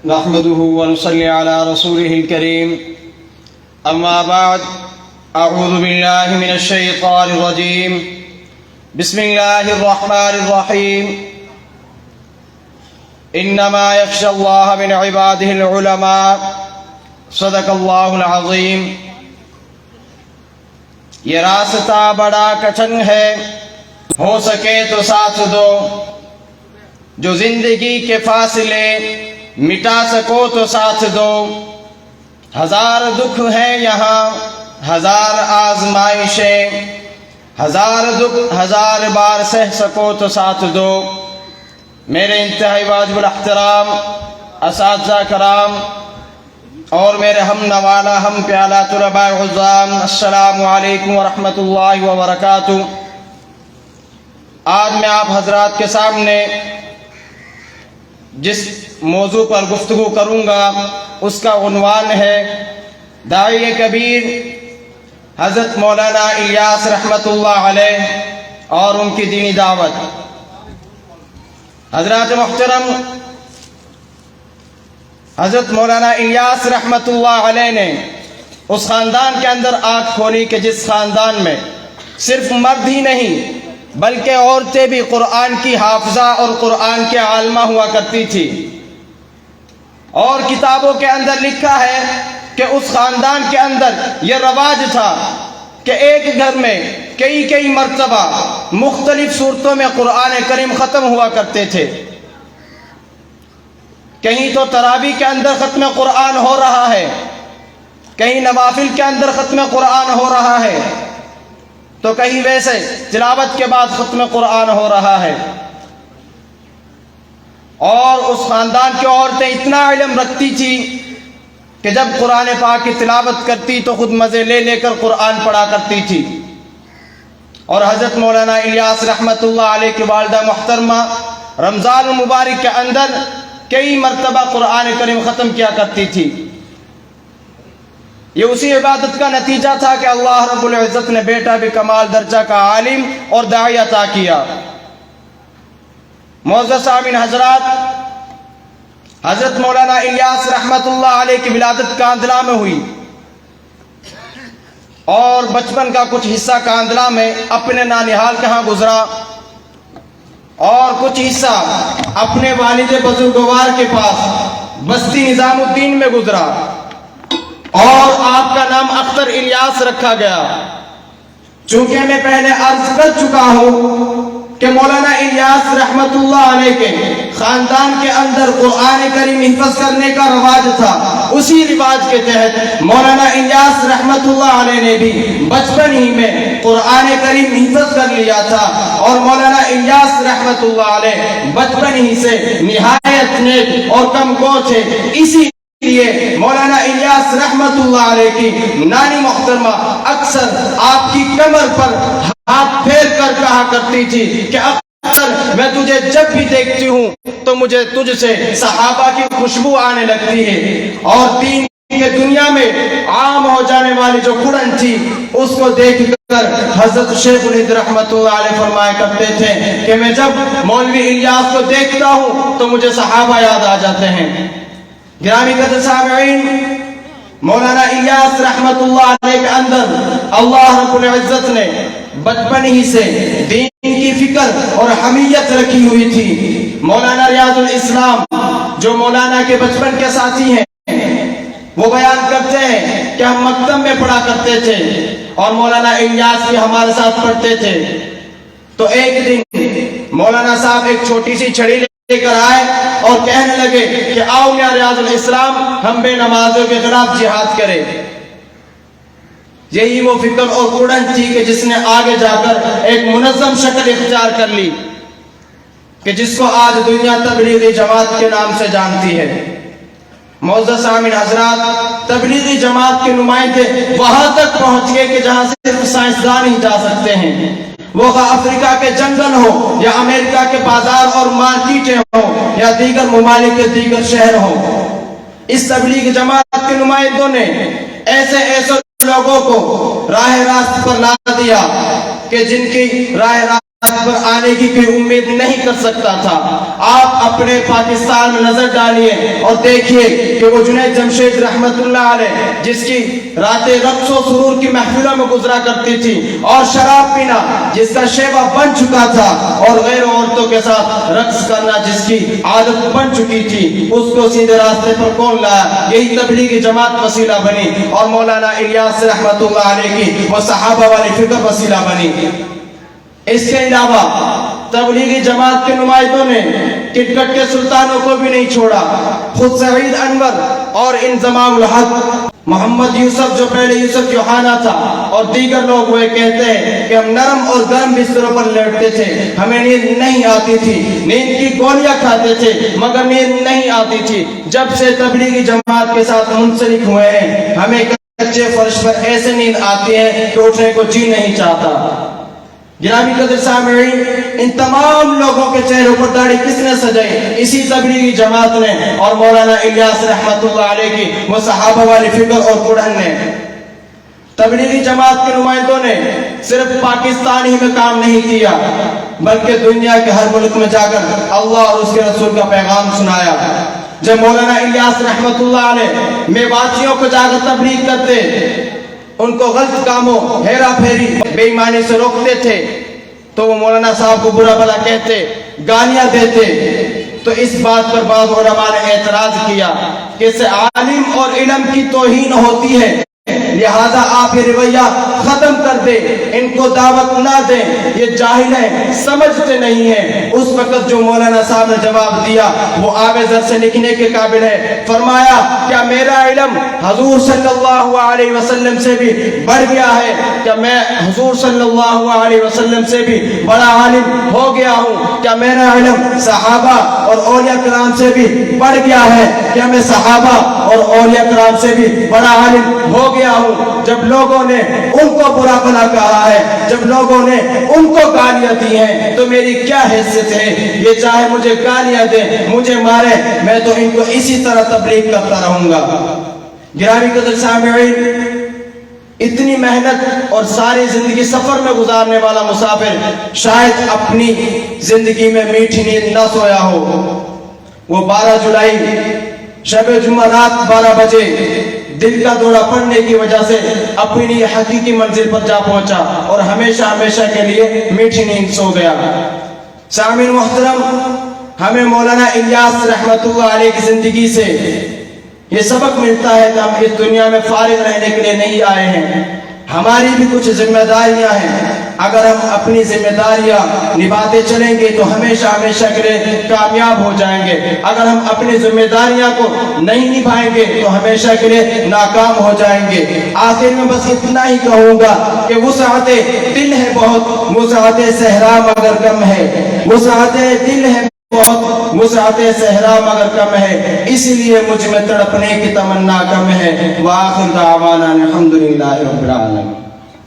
نحمده ونصلي على رسوله الكريم أما بعد أعوذ بالله من الشيطان الرجيم بسم الله الرحمن الرحيم إنما يخشى الله من عباده العلماء صدق الله العظيم. یہ راستہ بڑا کٹھن ہے، ہو سکے تو ساتھ دو، جو زندگی کے فاصلے مٹا سکو تو ساتھ دو. ہزار دکھ ہیں یہاں، ہزار آزمائشیں، ہزار دکھ ہزار بار سہ سکو تو ساتھ دو. میرے انتہائی واجب الاحترام اساتذہ کرام اور میرے ہم نوالا ہم پیالہ طلباء عظام، السلام علیکم ورحمۃ اللہ وبرکاتہ. آج میں آپ حضرات کے سامنے جس موضوع پر گفتگو کروں گا اس کا عنوان ہے داعی کبیر حضرت مولانا الیاس رحمۃ اللہ علیہ اور ان کی دینی دعوت. حضرات محترم، حضرت مولانا الیاس رحمۃ اللہ علیہ نے اس خاندان کے اندر آنکھ کھولی کہ جس خاندان میں صرف مرد ہی نہیں بلکہ عورتیں بھی قرآن کی حافظہ اور قرآن کے عالمہ ہوا کرتی تھی. اور کتابوں کے اندر لکھا ہے کہ اس خاندان کے اندر یہ رواج تھا کہ ایک گھر میں کئی مرتبہ مختلف صورتوں میں قرآن کریم ختم ہوا کرتے تھے. کہیں تو تراویح کے اندر ختم قرآن ہو رہا ہے، کہیں نوافل کے اندر ختم قرآن ہو رہا ہے، تو کہیں ویسے تلاوت کے بعد ختم قرآن ہو رہا ہے. اور اس خاندان کی عورتیں اتنا علم رکھتی تھی کہ جب قرآن پاک کی تلاوت کرتی تو خود مزے لے لے کر قرآن پڑھا کرتی تھی. اور حضرت مولانا الیاس رحمۃ اللہ علیہ کی والدہ محترمہ رمضان المبارک کے اندر کئی مرتبہ قرآن کریم ختم کیا کرتی تھی. یہ اسی عبادت کا نتیجہ تھا کہ اللہ رب العزت نے بیٹا بھی کمال درجہ کا عالم اور داعی عطا کیا. معزز سامعین حضرات، حضرت مولانا الیاس رحمۃ اللہ علیہ کی ولادت کاندھلا میں ہوئی اور بچپن کا کچھ حصہ کاندھلا میں اپنے نانیحال کے ہاں گزرا اور کچھ حصہ اپنے والد بزرگوار کے پاس بستی نظام الدین میں گزرا اور آپ کا نام اختر الیاس رکھا گیا. چونکہ میں پہلے عرض کر چکا ہوں کہ مولانا الیاس رحمت اللہ علیہ کے خاندان کے اندر قرآن کریم حفظ کرنے کا رواج تھا. اسی رواج کے تحت مولانا الیاس رحمت اللہ علیہ نے بھی بچپن ہی میں قرآن کریم حفظ کر لیا تھا. اور مولانا الیاس رحمت اللہ علیہ بچپن ہی سے نہایت نیک اور کمکور تھے. اسی لیے مولانا الیاس رحمت اللہ علیہ کی نانی محترمہ اکثر آپ کی کمر پر ہاتھ پھیر کر کہا کرتی تھی کہ اکثر میں تجھے جب بھی دیکھتی ہوں تو مجھے تجھ سے صحابہ کی خوشبو آنے لگتی ہے. اور دین کے دنیا میں عام ہو جانے والی جو کڑن تھی اس کو دیکھ کر حضرت شیخ الہند رحمت اللہ علیہ فرمایا کرتے تھے کہ میں جب مولوی الیاس کو دیکھتا ہوں تو مجھے صحابہ یاد آ جاتے ہیں. گرامی قدر سامعین، مولانا الیاس رحمت اللہ علیہ کے اندر اللہ رب العزت نے بچپن ہی سے دین کی فکر اور حمیت رکھی ہوئی تھی. مولانا ریاض الاسلام جو مولانا کے بچپن کے ساتھی ہیں وہ بیان کرتے ہیں کہ ہم مکتب میں پڑھا کرتے تھے اور مولانا الیاس بھی ہمارے ساتھ پڑھتے تھے. تو ایک دن مولانا صاحب ایک چھوٹی سی چھڑی لے کر آئے اور کہنے لگے کہ آؤ میاں ریاض الاسلام ہم بے نمازوں کے خلاف جہاد کریں. یہی وہ فکر اور اڑن تھی کہ جس نے آگے جا کر ایک منظم شکل اختیار کر لی کہ جس کو آج دنیا تبلیغی جماعت کے نام سے جانتی ہے. معزز سامعین حضرات، تبلیغی جماعت کے نمائندے وہاں تک پہنچ گئے کہ جہاں صرف سائنسدان ہی جا سکتے ہیں، وہ افریقہ کے جنگل ہو یا امریکہ کے بازار اور مارکیٹیں ہوں یا دیگر ممالک کے دیگر شہر ہوں. اس تبلیغ جماعت کے نمائندوں نے ایسے لوگوں کو راہ راست پر لا دیا کہ جن کی راہ راست پر آنے کی کوئی امید نہیں کر سکتا تھا۔ آپ اپنے پاکستان میں نظر ڈالیے اور دیکھیے کہ وہ جنید جمشید رحمت اللہ علیہ جس کی راتیں رقص و سرور کی محفلوں میں گزرا کرتی تھی اور شراب پینا جس کا شیوہ بن چکا تھا اور غیر عورتوں کے ساتھ رقص کرنا جس کی عادت بن چکی تھی، اس کو سیدھے راستے پر کون لایا؟ یہی تبلیغی جماعت وسیلہ بنی اور مولانا الیاس رحمت اللہ علیہ کی وہ صحابہ والی فکر وسیلہ بنی۔ اس کے علاوہ تبلیغی جماعت کے نمائندوں نے کرکٹ کے سلطانوں کو بھی نہیں چھوڑا۔ خود سعید انور اور انضمام الحق، محمد یوسف جو پہلے یوسف جوہانا تھا اور دیگر لوگ وہ کہتے ہیں کہ ہم نرم اور گرم بستروں پر لیٹتے تھے، ہمیں نیند نہیں آتی تھی، نیند کی گولیاں کھاتے تھے مگر نیند نہیں آتی تھی۔ جب سے تبلیغی جماعت کے ساتھ منسلک ہوئے ہیں ہمیں کچے فرش پر ایسے نیند آتی ہے کہ اٹھنے کو جی نہیں چاہتا۔ جنابی قدر سامعین، ان تمام لوگوں کے چہروں پر داڑھی کس نے سجائی؟ اسی تبلیغی جماعت نے اور مولانا الیاس رحمت اللہ علیہ کی وہ صحابہ والی فکر اور کڑھن نے۔ تبلیغی جماعت کے نمائندوں نے صرف پاکستان ہی میں کام نہیں کیا بلکہ دنیا کے ہر ملک میں جا کر اللہ اور اس کے رسول کا پیغام سنایا۔ جب مولانا الیاس رحمت اللہ علیہ میواتیوں کو جا کر تبلیغ کرتے، ان کو غلط کاموں، ہیرا پھیری، بے ایمانی سے روکتے تھے تو وہ مولانا صاحب کو برا بھلا کہتے، گالیاں دیتے، تو اس بات پر بعض علماء نے اعتراض کیا کہ اس سے عالم اور علم کی توہین ہوتی ہے، لہذا آپ یہ رویہ ختم کر دیں، ان کو دعوت نہ دیں، یہ جاہل ہیں، سمجھتے نہیں ہیں۔ اس وقت جو مولانا صاحب نے جواب دیا وہ آب زر سے لکھنے کے قابل ہے۔ فرمایا کیا میرا علم حضور صلی اللہ علیہ وسلم سے بھی بڑھ گیا ہے؟ کیا میں حضور صلی اللہ علیہ وسلم سے بھی بڑا عالم ہو گیا ہوں؟ کیا میرا علم صحابہ اور اولیاء کرام سے بھی بڑھ گیا ہے؟ کیا میں صحابہ اور اولیاء کرام سے بھی بڑا عالم ہو گیا ہوں؟ جب لوگوں نے ان کو برا بھلا کہا ہے، جب لوگوں نے ان کو گالیاں دی ہیں تو میری کیا حیثیت ہے؟ یہ چاہے مجھے گالیاں دیں، مجھے مارے، میں تو ان کو اسی طرح تبلیغ کرتا رہوں گا۔ گرامی قدر سامعین، اتنی محنت اور ساری زندگی سفر میں گزارنے والا مسافر شاید اپنی زندگی میں میٹھی نیند نہ سویا ہو۔ وہ 12 جولائی شب جمعہ رات 12 بجے دل کا دورہ پڑنے کی وجہ سے اپنی حقیقی منزل پر جا پہنچا اور ہمیشہ ہمیشہ کے لیے میٹھی نیند سو گیا۔ سامعین محترم، ہمیں مولانا الیاس رحمت اللہ علیہ کی زندگی سے یہ سبق ملتا ہے کہ ہم اس دنیا میں فارغ رہنے کے لیے نہیں آئے ہیں، ہماری بھی کچھ ذمہ داریاں ہیں۔ اگر ہم اپنی ذمہ داریاں نبھاتے چلیں گے تو ہمیشہ ہمیشہ کے لیے کامیاب ہو جائیں گے، اگر ہم اپنی ذمہ داریاں کو نہیں نبھائیں گے تو ہمیشہ کے لیے ناکام ہو جائیں گے۔ آخر میں بس اتنا ہی کہوں گا کہ وسعت دل ہے بہت، وسعت صحرا مگر کم ہے، وسعت دل ہے بہت، وسعت صحرا مگر کم ہے، اسی لیے مجھ میں تڑپنے کی تمنا کم ہے۔ وآخر دعوانا الحمدللہ رب العالمین۔